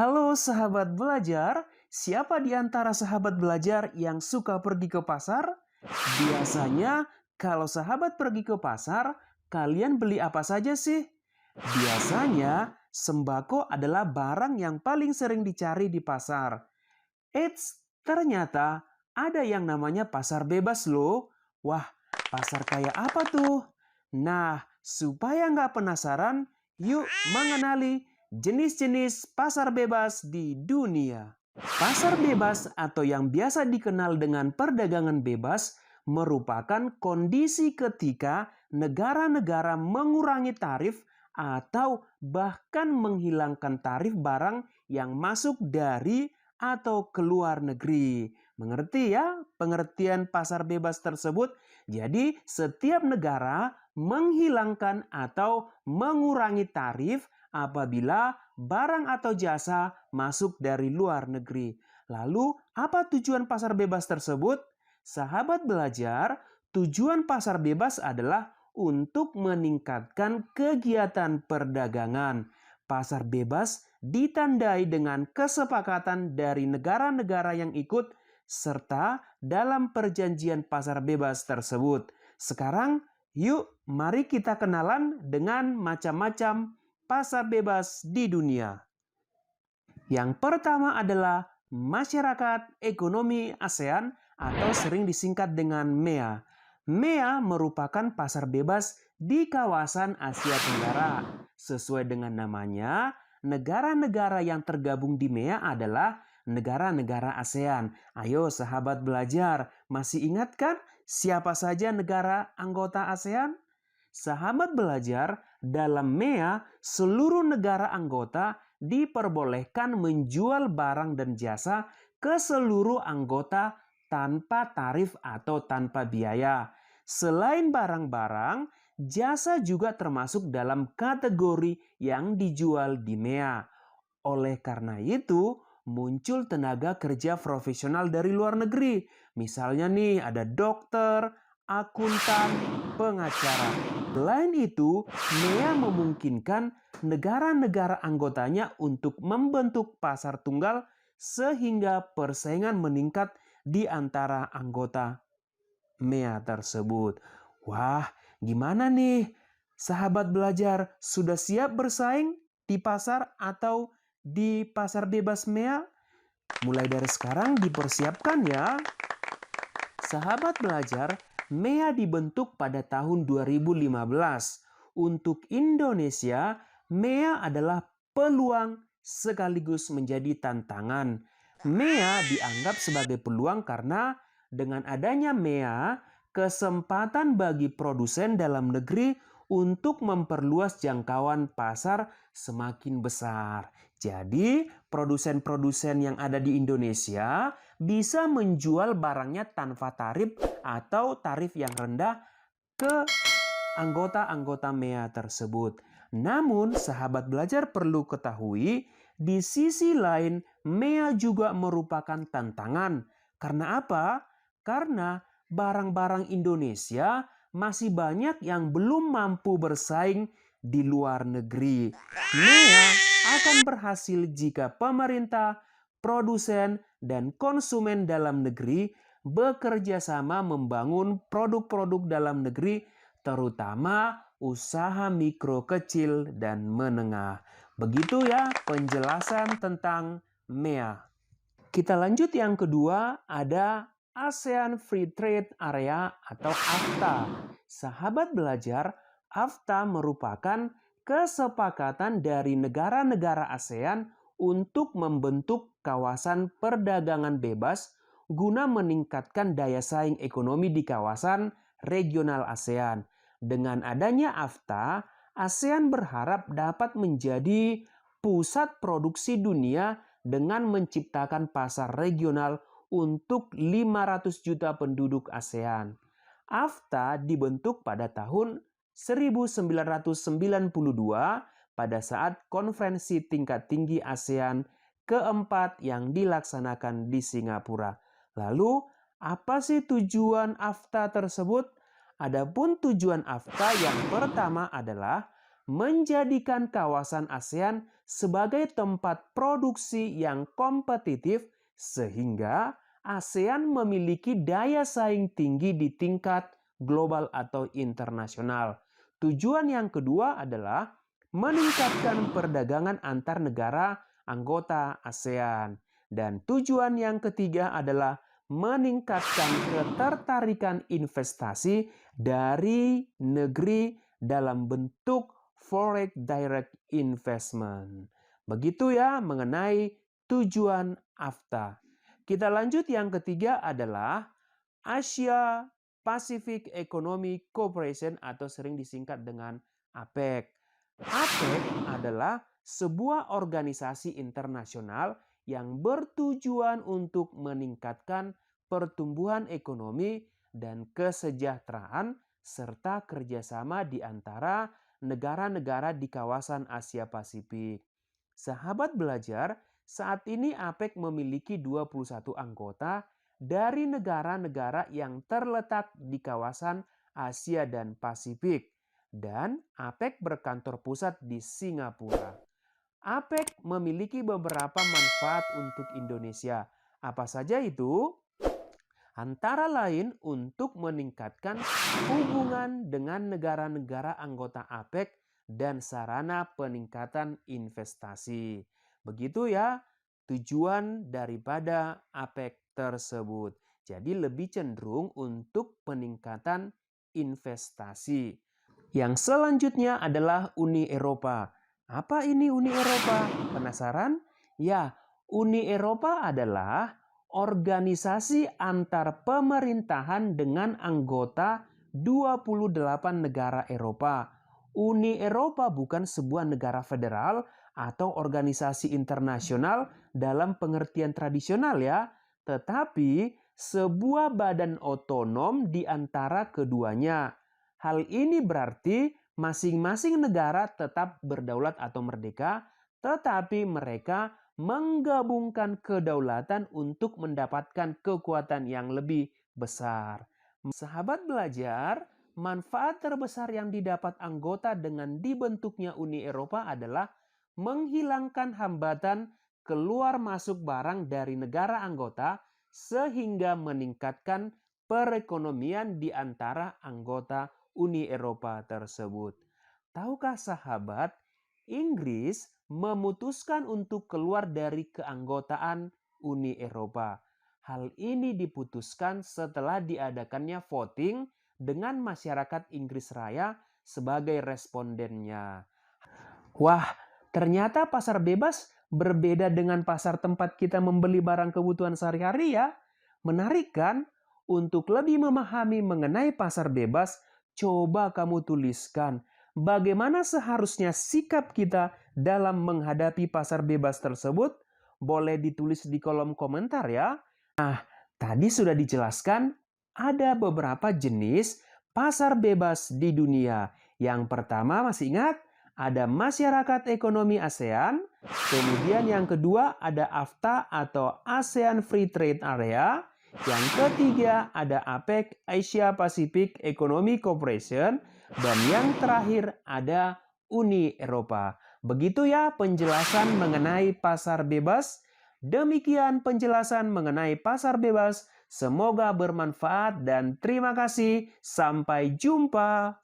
Halo sahabat belajar, siapa di antara sahabat belajar yang suka pergi ke pasar? Biasanya kalau sahabat pergi ke pasar, kalian beli apa saja sih? Biasanya sembako adalah barang yang paling sering dicari di pasar. Eits, ternyata ada yang namanya pasar bebas loh. Wah, pasar kayak apa tuh? Nah, supaya nggak penasaran, yuk mengenali jenis-jenis pasar bebas di dunia. Pasar bebas atau yang biasa dikenal dengan perdagangan bebas merupakan kondisi ketika negara-negara mengurangi tarif atau bahkan menghilangkan tarif barang yang masuk dari atau keluar negeri. Mengerti ya pengertian pasar bebas tersebut? Jadi setiap negara menghilangkan atau mengurangi tarif apabila barang atau jasa masuk dari luar negeri. Lalu apa tujuan pasar bebas tersebut? Sahabat belajar, tujuan pasar bebas adalah untuk meningkatkan kegiatan perdagangan. Pasar bebas ditandai dengan kesepakatan dari negara-negara yang ikut serta dalam perjanjian pasar bebas tersebut. Sekarang, yuk mari kita kenalan dengan macam-macam pasar bebas di dunia. Yang pertama adalah Masyarakat Ekonomi ASEAN atau sering disingkat dengan MEA. MEA merupakan pasar bebas di kawasan Asia Tenggara. Sesuai dengan namanya, negara-negara yang tergabung di MEA adalah negara-negara ASEAN. Ayo sahabat belajar, masih ingat kan siapa saja negara anggota ASEAN? Sahabat belajar, dalam MEA seluruh negara anggota diperbolehkan menjual barang dan jasa ke seluruh anggota tanpa tarif atau tanpa biaya. Selain barang-barang, jasa juga termasuk dalam kategori yang dijual di MEA. Oleh karena itu, muncul tenaga kerja profesional dari luar negeri. Misalnya nih ada dokter, akuntan, pengacara. Selain itu, MEA memungkinkan negara-negara anggotanya untuk membentuk pasar tunggal sehingga persaingan meningkat di antara anggota MEA tersebut. Wah, gimana nih? Sahabat belajar sudah siap bersaing di pasar atau di pasar bebas MEA? Mulai dari sekarang dipersiapkan ya. Sahabat belajar, MEA dibentuk pada tahun 2015. Untuk Indonesia, MEA adalah peluang sekaligus menjadi tantangan. MEA dianggap sebagai peluang karena dengan adanya MEA, kesempatan bagi produsen dalam negeri untuk memperluas jangkauan pasar semakin besar. Jadi, produsen-produsen yang ada di Indonesia bisa menjual barangnya tanpa tarif atau tarif yang rendah ke anggota-anggota MEA tersebut. Namun, sahabat belajar perlu ketahui, di sisi lain MEA juga merupakan tantangan. Karena apa? Karena barang-barang Indonesia masih banyak yang belum mampu bersaing di luar negeri. MEA akan berhasil jika pemerintah, produsen, dan konsumen dalam negeri bekerja sama membangun produk-produk dalam negeri, terutama usaha mikro, kecil, dan menengah. Begitu ya penjelasan tentang MEA. Kita lanjut yang kedua, ada ASEAN Free Trade Area atau AFTA. Sahabat belajar, AFTA merupakan kesepakatan dari negara-negara ASEAN untuk membentuk kawasan perdagangan bebas guna meningkatkan daya saing ekonomi di kawasan regional ASEAN. Dengan adanya AFTA, ASEAN berharap dapat menjadi pusat produksi dunia dengan menciptakan pasar regional untuk 500 juta penduduk ASEAN. AFTA dibentuk pada tahun 1992 pada saat konferensi tingkat tinggi ASEAN keempat yang dilaksanakan di Singapura. Lalu, apa sih tujuan AFTA tersebut? Adapun tujuan AFTA yang pertama adalah menjadikan kawasan ASEAN sebagai tempat produksi yang kompetitif sehingga ASEAN memiliki daya saing tinggi di tingkat global atau internasional. Tujuan yang kedua adalah meningkatkan perdagangan antar negara anggota ASEAN. Dan tujuan yang ketiga adalah meningkatkan ketertarikan investasi dari negeri dalam bentuk foreign direct investment. Begitu ya mengenai tujuan AFTA. Kita lanjut, yang ketiga adalah Asia Pacific Economic Cooperation atau sering disingkat dengan APEC. APEC adalah sebuah organisasi internasional yang bertujuan untuk meningkatkan pertumbuhan ekonomi dan kesejahteraan serta kerjasama di antara negara-negara di kawasan Asia Pasifik. Sahabat belajar, saat ini APEC memiliki 21 anggota dari negara-negara yang terletak di kawasan Asia dan Pasifik, dan APEC berkantor pusat di Singapura. APEC memiliki beberapa manfaat untuk Indonesia. Apa saja itu? Antara lain untuk meningkatkan hubungan dengan negara-negara anggota APEC dan sarana peningkatan investasi. Begitu ya tujuan daripada APEC tersebut. Jadi lebih cenderung untuk peningkatan investasi. Yang selanjutnya adalah Uni Eropa. Apa ini Uni Eropa? Penasaran? Ya, Uni Eropa adalah organisasi antar pemerintahan dengan anggota 28 negara Eropa. Uni Eropa bukan sebuah negara federal atau organisasi internasional dalam pengertian tradisional ya, tetapi sebuah badan otonom di antara keduanya. Hal ini berarti masing-masing negara tetap berdaulat atau merdeka, tetapi mereka menggabungkan kedaulatan untuk mendapatkan kekuatan yang lebih besar. Sahabat belajar, manfaat terbesar yang didapat anggota dengan dibentuknya Uni Eropa adalah menghilangkan hambatan keluar masuk barang dari negara anggota sehingga meningkatkan perekonomian di antara anggota Uni Eropa tersebut. Tahukah sahabat, Inggris memutuskan untuk keluar dari keanggotaan Uni Eropa. Hal ini diputuskan setelah diadakannya voting dengan masyarakat Inggris Raya sebagai respondennya. Wah, ternyata pasar bebas berbeda dengan pasar tempat kita membeli barang kebutuhan sehari-hari ya. Menarik kan? Untuk lebih memahami mengenai pasar bebas, coba kamu tuliskan bagaimana seharusnya sikap kita dalam menghadapi pasar bebas tersebut. Boleh ditulis di kolom komentar ya. Nah, tadi sudah dijelaskan ada beberapa jenis pasar bebas di dunia. Yang pertama, masih ingat? Ada Masyarakat Ekonomi ASEAN. Kemudian yang kedua ada AFTA atau ASEAN Free Trade Area. Yang ketiga ada APEC, Asia Pacific Economic Cooperation. Dan yang terakhir ada Uni Eropa. Begitu ya penjelasan mengenai pasar bebas. Demikian penjelasan mengenai pasar bebas. Semoga bermanfaat dan terima kasih. Sampai jumpa.